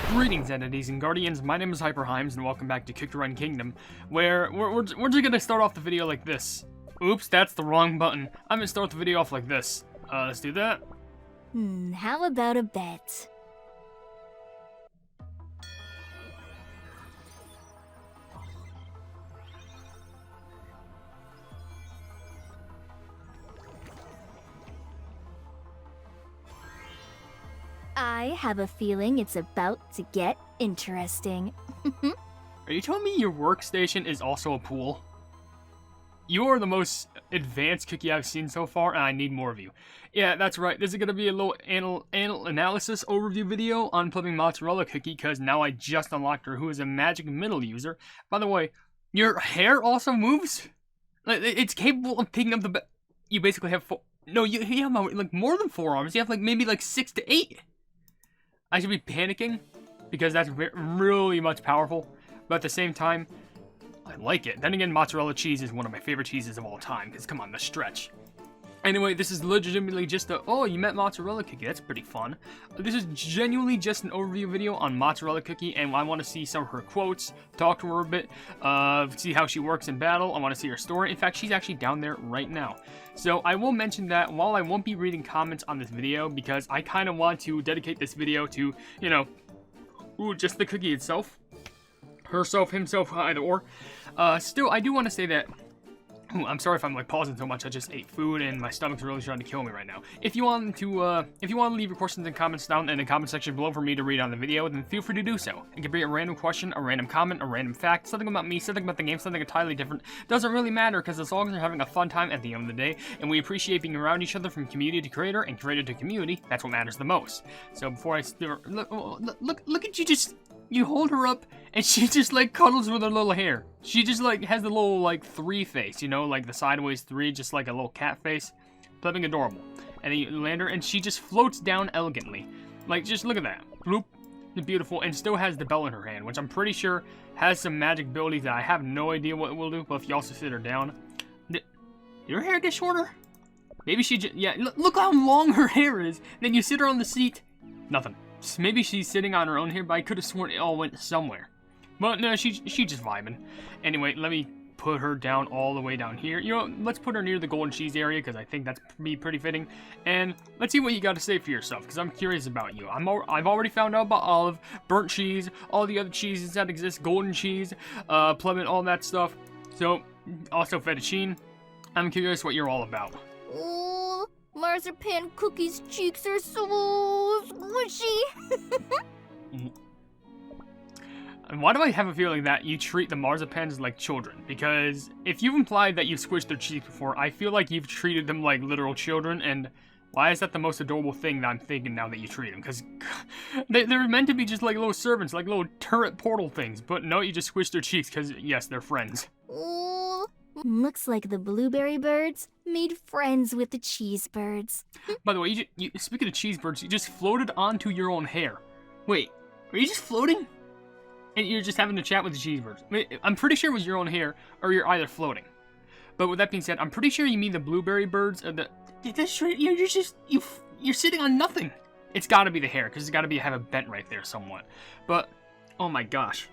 Greetings, entities and guardians. My name is HyperHimes, and welcome back to Kick to Run Kingdom, where we're just gonna start off the video like this. Oops, that's the wrong button. I'm gonna start the video off like this. Let's do that. How about a bet? I have a feeling it's about to get interesting. Are you telling me your workstation is also a pool? You are the most advanced cookie I've seen so far, and I need more of you. Yeah, that's right. This is going to be a little anal analysis overview video on flipping Mozzarella Cookie, because now I just unlocked her, who is a magic middle user. By the way, your hair also moves? Like, it's capable of picking up the... You basically have four... No, you have like more than 4 arms. You have like maybe like 6 to 8. I should be panicking, because that's really much powerful. But at the same time, I like it. Then again, mozzarella cheese is one of my favorite cheeses of all time, because come on, the stretch. Anyway, this is legitimately just a, oh, you met Mozzarella Cookie, that's pretty fun. This is genuinely just an overview video on Mozzarella Cookie, and I want to see some of her quotes, talk to her a bit, see how she works in battle. I want to see her story. In fact, she's actually down there right now. So I will mention that while I won't be reading comments on this video, because I kind of want to dedicate this video to, you know, just the cookie itself. Herself, himself, either or. Still, I do want to say that... I'm sorry if I'm like pausing so much. I just ate food and my stomach's really trying to kill me right now. If you want to leave your questions and comments down in the comment section below for me to read on the video, then feel free to do so. It could be a random question, a random comment, a random fact, something about me, something about the game, something entirely different. Doesn't really matter, because as long as you're having a fun time at the end of the day, and we appreciate being around each other from community to creator and creator to community, that's what matters the most. So before I look at you just. You hold her up, and she just, like, cuddles with her little hair. She just, like, has the little, like, 3 face, you know, like the sideways 3, just like a little cat face. Flipping adorable. And then you land her, and she just floats down elegantly. Like, just look at that. Bloop. Beautiful. And still has the bell in her hand, which I'm pretty sure has some magic abilities that I have no idea what it will do. But if you also sit her down... Did her hair get shorter? Maybe she just... Yeah, look how long her hair is. Then you sit her on the seat. Nothing. Maybe she's sitting on her own here, but I could have sworn it all went somewhere. But no, she's just vibing. Anyway, let me put her down all the way down here. You know, let's put her near the golden cheese area, because I think that's pretty fitting. And let's see what you got to say for yourself, because I'm curious about you. I've already found out about olive, burnt cheese, all the other cheeses that exist, golden cheese, plum, all that stuff. So, also fettuccine. I'm curious what you're all about. Ooh, marzipan cookies' cheeks are so squishy. And why do I have a feeling that you treat the marzipans like children? Because if you've implied that you've squished their cheeks before, I feel like you've treated them like literal children, and why is that the most adorable thing that I'm thinking now that you treat them? Because they're meant to be just like little servants, like little turret portal things, but no, you just squish their cheeks because, yes, they're friends. Ooh, looks like the blueberry birds made friends with the cheese birds. By the way, speaking of cheese birds, you just floated onto your own hair. Wait, are you just floating? And you're just having a chat with the cheese birds. I'm pretty sure it was your own hair, or you're either floating. But with that being said, I'm pretty sure you mean the blueberry birds. You're sitting on nothing. It's got to be the hair, because it's got to have a bent right there somewhat. But oh my gosh.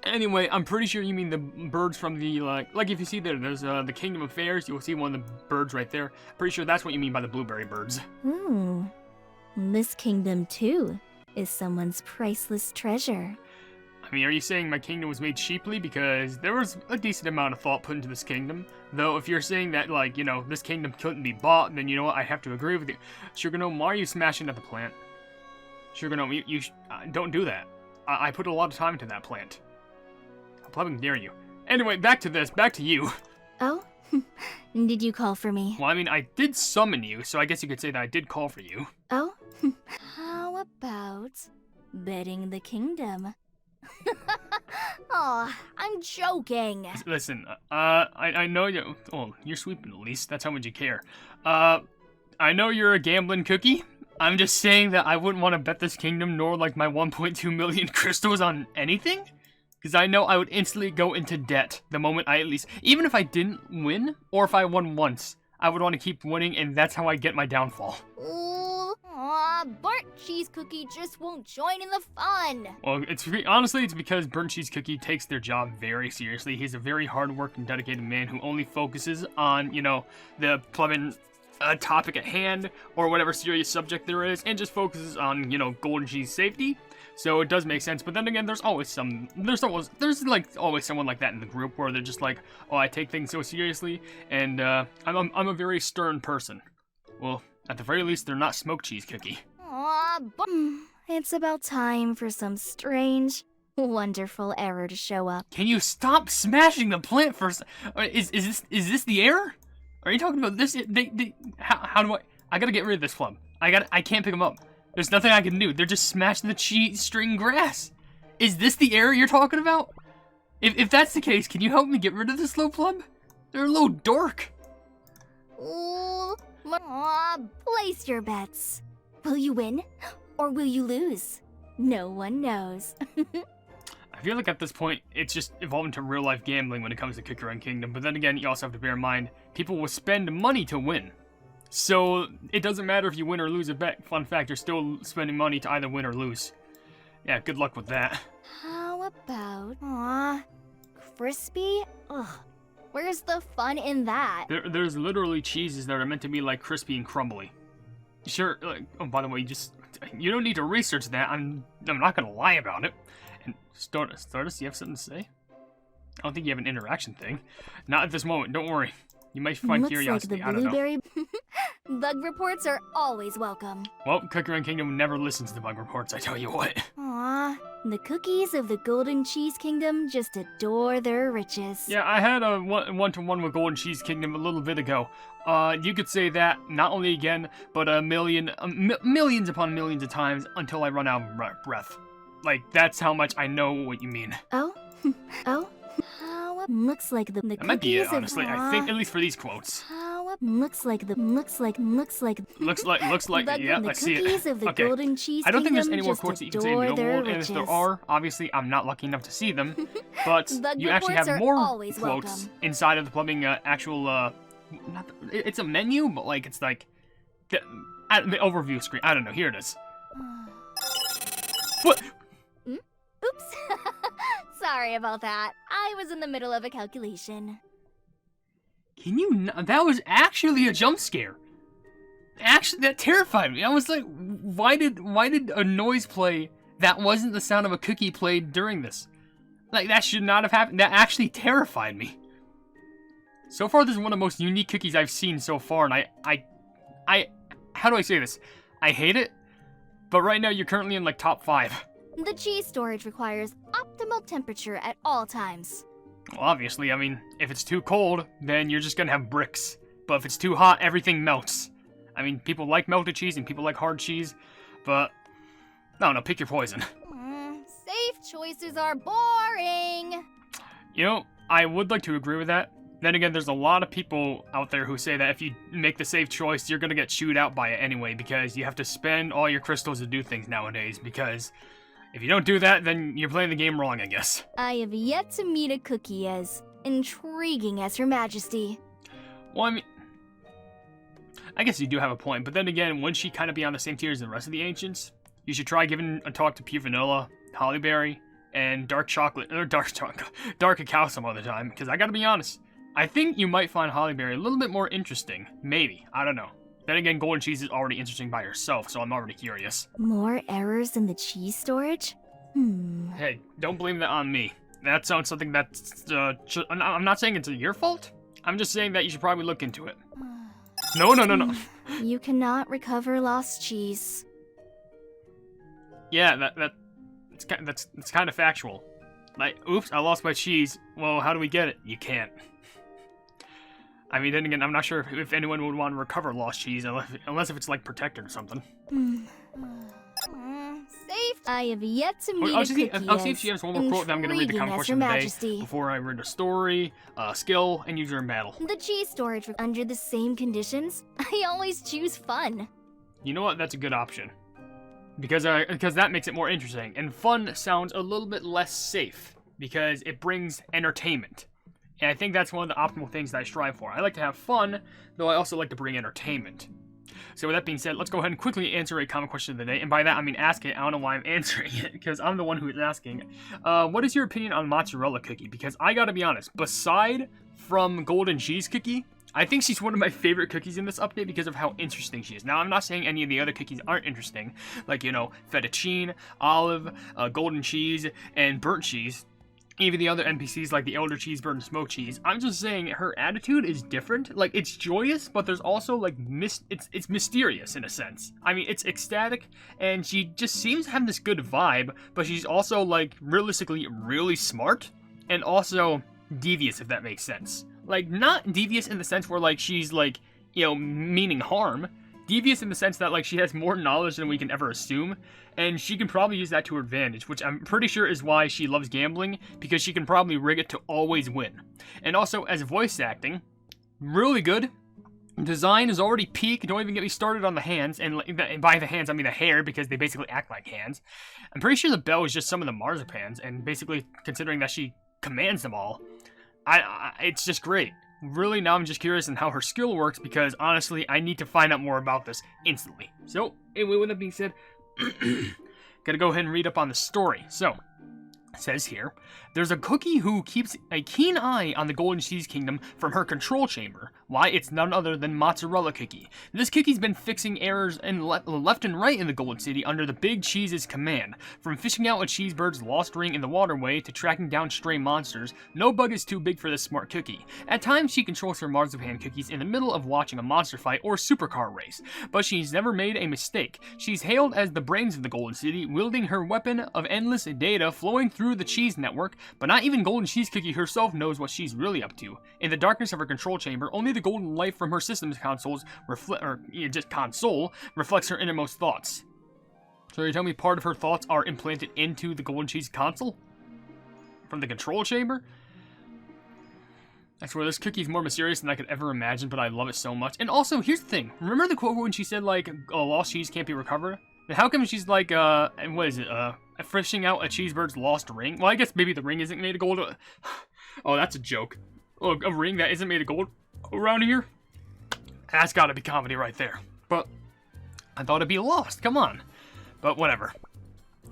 Anyway, I'm pretty sure you mean the birds from the like if you see there's the Kingdom of Fairs. You'll see one of the birds right there. Pretty sure that's what you mean by the blueberry birds. This kingdom too is someone's priceless treasure. I mean, are you saying my kingdom was made cheaply? Because there was a decent amount of thought put into this kingdom. Though, if you're saying that, like, you know, this kingdom couldn't be bought, then you know what, I have to agree with you. Sugar Gnome, why are you smashing at the plant? Sugar Gnome, you don't do that. I put a lot of time into that plant. How probably dare you. Anyway, back to this, back to you. Oh? Did you call for me? Well, I mean, I did summon you, so I guess you could say that I did call for you. Oh? How about betting the kingdom? Aw, I'm joking. Listen, I know you. Oh, you're sweeping at least. That's how much you care. I know you're a gambling cookie. I'm just saying that I wouldn't want to bet this kingdom, nor like my 1.2 million crystals on anything. Because I know I would instantly go into debt the moment I at least, even if I didn't win, or if I won once, I would want to keep winning, and that's how I get my downfall. Aw, burnt cheese cookie just won't join in the fun. Well, honestly, it's because Burnt Cheese Cookie takes their job very seriously. He's a very hard-working, dedicated man who only focuses on, the plebeian topic at hand, or whatever serious subject there is, and just focuses on, golden cheese safety. So it does make sense, but then again, there's always someone like that in the group where they're just like, oh, I take things so seriously, and I'm a very stern person. Well, at the very least, they're not smoked cheese cookie. Aw, it's about time for some strange, wonderful error to show up. Can you stop smashing the plant first? Is this the error? Are you talking about this? How do I gotta get rid of this plum. I can't pick them up. There's nothing I can do. They're just smashing the cheese string grass. Is this the error you're talking about? If that's the case, can you help me get rid of this slow plum? They're a little dork. Ooh, place your bets. Will you win, or will you lose? No one knows. I feel like at this point, it's just evolved into real-life gambling when it comes to Cookie Run Kingdom, but then again, you also have to bear in mind, people will spend money to win. So, it doesn't matter if you win or lose a bet. Fun fact, you're still spending money to either win or lose. Yeah, good luck with that. How about, crispy? Ugh, where's the fun in that? There's literally cheeses that are meant to be like crispy and crumbly. Sure, oh, by the way, you don't need to research that. I'm not gonna lie about it. And Stardust, you have something to say? I don't think you have an interaction thing. Not at this moment, don't worry. You might find curiosity, Looks like the blueberry... Bug reports are always welcome. Well, Cookie Run Kingdom never listens to bug reports, I tell you what. Aw, the cookies of the Golden Cheese Kingdom just adore their riches. Yeah, I had a one-to-one with Golden Cheese Kingdom a little bit ago. You could say that, not only again, but millions upon millions of times until I run out of breath. Like, that's how much I know what you mean. Oh? Oh? Looks like the that might be it, honestly. I think, at least for these quotes. Looks like yeah, I see it. Okay. I don't think there's any more quotes that you can say in the overworld, and if there are, obviously I'm not lucky enough to see them, but you actually have more quotes inside of the plumbing actual, it's a menu, but like, it's like, the overview screen. I don't know, here it is. What? Oops. Sorry about that. I was in the middle of a calculation. Can you that was actually a jump scare. Actually, that terrified me. I was like, why did a noise play that wasn't the sound of a cookie played during this? Like, that should not have happened. That actually terrified me. So far, this is one of the most unique cookies I've seen so far, and I how do I say this? I hate it, but right now you're currently in like top 5. The cheese storage requires optimal temperature at all times. Well, obviously, I mean, if it's too cold, then you're just gonna have bricks. But if it's too hot, everything melts. I mean, people like melted cheese and people like hard cheese, but I don't know, pick your poison. Safe choices are boring. You know, I would like to agree with that. Then again, there's a lot of people out there who say that if you make the safe choice, you're gonna get chewed out by it anyway, because you have to spend all your crystals to do things nowadays, because if you don't do that, then you're playing the game wrong, I guess. I have yet to meet a cookie as intriguing as Her Majesty. Well, I mean, I guess you do have a point, but then again, wouldn't she kind of be on the same tier as the rest of the ancients? You should try giving a talk to Pure Vanilla, Hollyberry, and Dark Cacao some other time, because I gotta be honest, I think you might find Hollyberry a little bit more interesting. Maybe. I don't know. Then again, Golden Cheese is already interesting by herself, so I'm already curious. More errors in the cheese storage? Hey, don't blame that on me. That sounds something that's, I'm not saying it's your fault. I'm just saying that you should probably look into it. No. You cannot recover lost cheese. Yeah, that's kind of factual. Like, oops, I lost my cheese. Well, how do we get it? You can't. I mean, then again, I'm not sure if anyone would want to recover lost cheese, unless if it's like protected or something. Safe. I have yet to meet I'll see if she has one more quote, then I'm going to read the common question of the day before I read a story, skill, and user in battle. The cheese storage under the same conditions? I always choose fun. You know what? That's a good option. Because that makes it more interesting. And fun sounds a little bit less safe, because it brings entertainment. And I think that's one of the optimal things that I strive for. I like to have fun, though I also like to bring entertainment. So with that being said, let's go ahead and quickly answer a common question of the day. And by that, I mean ask it. I don't know why I'm answering it, because I'm the one who is asking. What is your opinion on mozzarella cookie? Because I gotta be honest, beside from golden cheese cookie, I think she's one of my favorite cookies in this update because of how interesting she is. Now, I'm not saying any of the other cookies aren't interesting, like, you know, fettuccine, olive, golden cheese, and burnt cheese. Even the other NPCs like the elder cheeseburger and smoked cheese. I'm just saying her attitude is different. Like, it's joyous, but there's also like it's mysterious in a sense. I mean, it's ecstatic, and she just seems to have this good vibe, but she's also like realistically really smart and also devious, if that makes sense. Like, not devious in the sense where like she's like, you know, meaning harm. Devious in the sense that like she has more knowledge than we can ever assume, and she can probably use that to her advantage, which I'm pretty sure is why she loves gambling, because she can probably rig it to always win. And also, as voice acting, really good. Design is already peak. Don't even get me started on the hands, and by the hands I mean the hair, because they basically act like hands. I'm pretty sure the bell is just some of the marzipans, and basically considering that she commands them all, it's just great. Really, now I'm just curious on how her skill works, because honestly, I need to find out more about this instantly. So, anyway, with that being said, gotta go ahead and read up on the story. So, it says here, there's a cookie who keeps a keen eye on the Golden Cheese Kingdom from her control chamber. Why, it's none other than Mozzarella Cookie. This cookie's been fixing errors left and right in the Golden City under the Big Cheese's command. From fishing out a cheesebird's lost ring in the waterway to tracking down stray monsters, no bug is too big for this smart cookie. At times, she controls her marzipan cookies in the middle of watching a monster fight or supercar race, but she's never made a mistake. She's hailed as the brains of the Golden City, wielding her weapon of endless data flowing through the cheese network, but not even Golden Cheese Cookie herself knows what she's really up to. In the darkness of her control chamber, only the golden light from her system's console reflects her innermost thoughts. So you're telling me part of her thoughts are implanted into the Golden Cheese console? From the control chamber? I swear, this cookie's more mysterious than I could ever imagine, but I love it so much. And also, here's the thing. Remember the quote when she said, like, lost cheese can't be recovered? And how come she's like, what is it, fishing out a cheesebird's lost ring? Well, I guess maybe the ring isn't made of gold. Oh, that's a joke. Oh, a ring that isn't made of gold around here? That's gotta be comedy right there. But I thought it'd be lost. Come on. But whatever.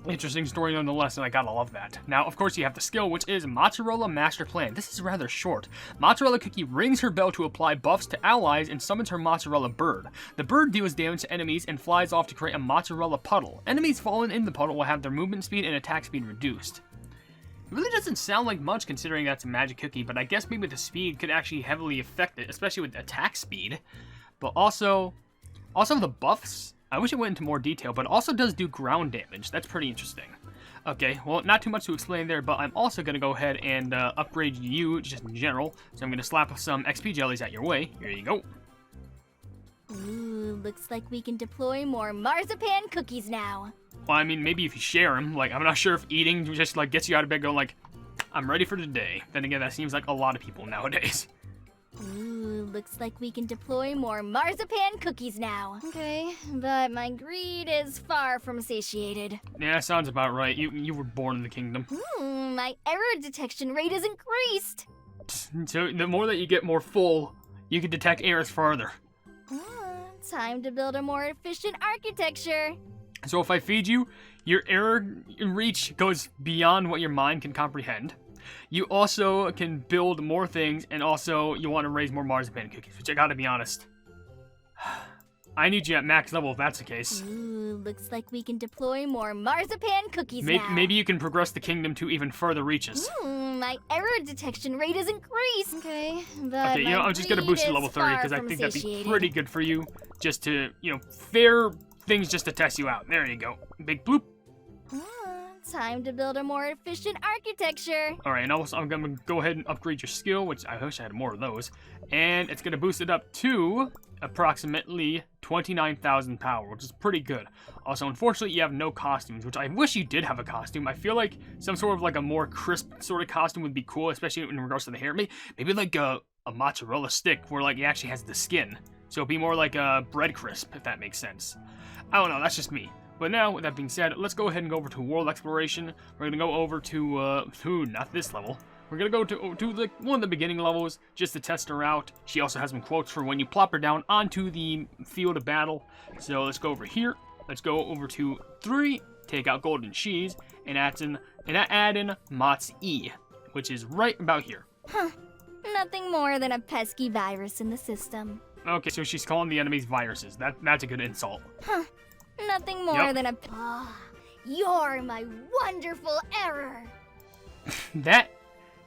Interesting story nonetheless, and I gotta love that. Now, of course, you have the skill, which is Mozzarella Master Plan. This is rather short. Mozzarella Cookie rings her bell to apply buffs to allies and summons her Mozzarella Bird. The bird deals damage to enemies and flies off to create a Mozzarella Puddle. Enemies fallen in the puddle will have their movement speed and attack speed reduced. It really doesn't sound like much considering that's a magic cookie, but I guess maybe the speed could actually heavily affect it, especially with attack speed. But also the buffs, I wish it went into more detail, but it also does do ground damage. That's pretty interesting. Okay, well, not too much to explain there, but I'm also going to go ahead and upgrade you just in general. So I'm going to slap some XP jellies at your way. Here you go. Ooh, looks like we can deploy more marzipan cookies now. Well, I mean, maybe if you share them. Like, I'm not sure if eating just, like, gets you out of bed going, like, I'm ready for today. Then again, that seems like a lot of people nowadays. Ooh, looks like we can deploy more marzipan cookies now. Okay, but my greed is far from satiated. Yeah, sounds about right. You were born in the kingdom. My error detection rate is increased. So the more that you get more full, you can detect errors farther. Time to build a more efficient architecture. So if I feed you, your error reach goes beyond what your mind can comprehend. You also can build more things, and also you want to raise more marzipan cookies, which I gotta be honest, I need you at max level if that's the case. Ooh, looks like we can deploy more marzipan cookies now. Maybe you can progress the kingdom to even further reaches. My error detection rate is increased. Okay, but okay, I'm just gonna boost you to level 30 because I think that'd be pretty good for you, just to, fair things just to test you out. There you go. Big bloop. Time to build a more efficient architecture. Alright, and also I'm gonna go ahead and upgrade your skill, which I wish I had more of those. And it's gonna boost it up to approximately 29,000 power, which is pretty good. Also, unfortunately, you have no costumes, which I wish you did have a costume. I feel like some sort of like a more crisp sort of costume would be cool, especially in regards to the hair. Maybe like a mozzarella stick where like it actually has the skin. So it'd be more like a bread crisp, if that makes sense. I don't know, that's just me. But now, with that being said, let's go ahead and go over to World Exploration. We're going to go over to, not this level. We're gonna go to one of the beginning levels just to test her out. She also has some quotes for when you plop her down onto the field of battle. So let's go over here. Let's go over to 3, take out golden cheese, and add in Mozz-E, which is right about here. Huh. Nothing more than a pesky virus in the system. Okay, so she's calling the enemies viruses. That's a good insult. Huh. Nothing more than a... Ah, you're my wonderful error. That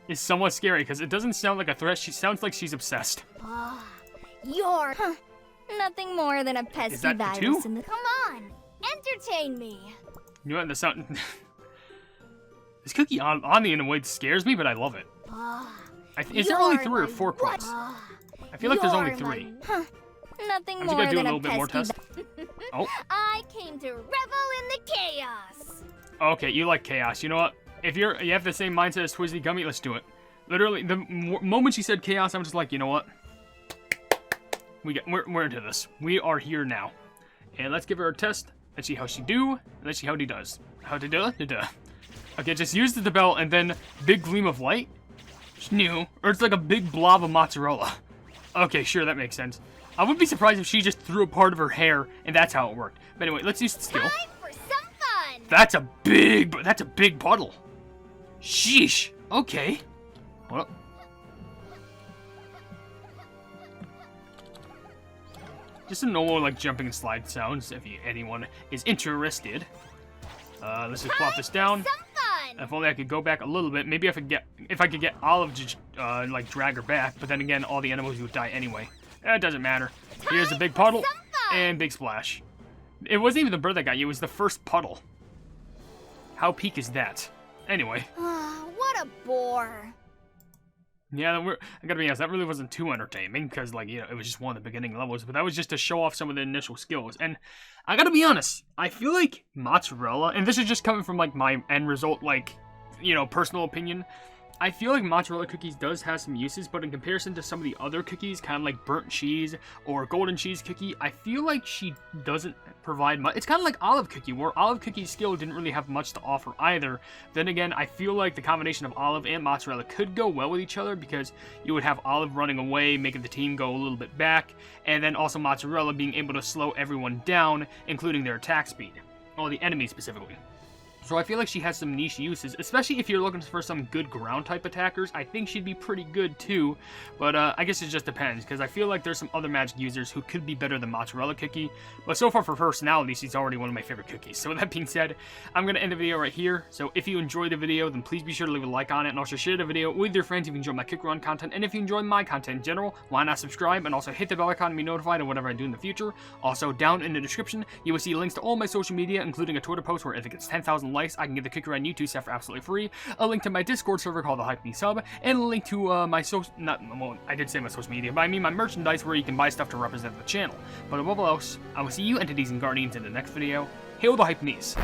is somewhat scary because it doesn't sound like a threat. She sounds like she's obsessed. Ah, you're... Huh. Nothing more than a pesky virus in the... Come on, entertain me. You know what, the sound... This cookie on the in a way scares me, but I love it. Is there only 3 or 4 quotes? I feel like there's only 3. Huh. Nothing I'm more just gonna do a than little bit more test. Oh. I came to revel in the chaos. Okay, you like chaos. You know what? If you have the same mindset as Twizzly Gummy, let's do it. Literally, the moment she said chaos, I'm just like, you know what? We're into this. We are here now. And let's give her a test. Let's see how she do. Let's see how he does. How to do? Okay, just use the bell and then big gleam of light. New. Or it's like a big blob of mozzarella. Okay, sure, that makes sense. I wouldn't be surprised if she just threw a part of her hair and that's how it worked. But anyway, let's use the skill. Time for some fun. That's a big puddle. Sheesh. Okay. Well. Just some normal like jumping and slide sounds if anyone is interested. Let's just plop this down. If only I could go back a little bit. Maybe if I could get Olive to like drag her back, but then again, all the animals would die anyway. It doesn't matter. Here's a big puddle and big splash. It wasn't even the bird that got you. It was the first puddle. How peak is that? Anyway. What a bore. Yeah, I gotta be honest, that really wasn't too entertaining, because, like, you know, it was just one of the beginning levels, but that was just to show off some of the initial skills, and I gotta be honest, I feel like Mozzarella, and this is just coming from, like, my end result, like, you know, personal opinion, I feel like mozzarella cookies does have some uses, but in comparison to some of the other cookies, kind of like burnt cheese or golden cheese cookie, I feel like she doesn't provide much. It's kind of like olive cookie, where olive cookie's skill didn't really have much to offer either. Then again, I feel like the combination of olive and mozzarella could go well with each other, because you would have olive running away, making the team go a little bit back, and then also mozzarella being able to slow everyone down, including their attack speed, or the enemy specifically. So I feel like she has some niche uses, especially if you're looking for some good ground type attackers. I think she'd be pretty good too, but I guess it just depends, because I feel like there's some other magic users who could be better than Mozzarella Cookie, but so far for personality, she's already one of my favorite cookies. So with that being said, I'm going to end the video right here. So if you enjoyed the video, then please be sure to leave a like on it, and also share the video with your friends if you enjoy my Kick Run content, and if you enjoy my content in general, why not subscribe, and also hit the bell icon to be notified of whatever I do in the future. Also, down in the description, you will see links to all my social media, including a Twitter post where if it gets 10,000 likes, I can get the Kick Run YouTube set for absolutely free, a link to my Discord server called the Hypenese Hub, and a link to my I did say my social media, but I mean my merchandise where you can buy stuff to represent the channel. But above all else, I will see you entities and guardians in the next video. Hail the Hypenese.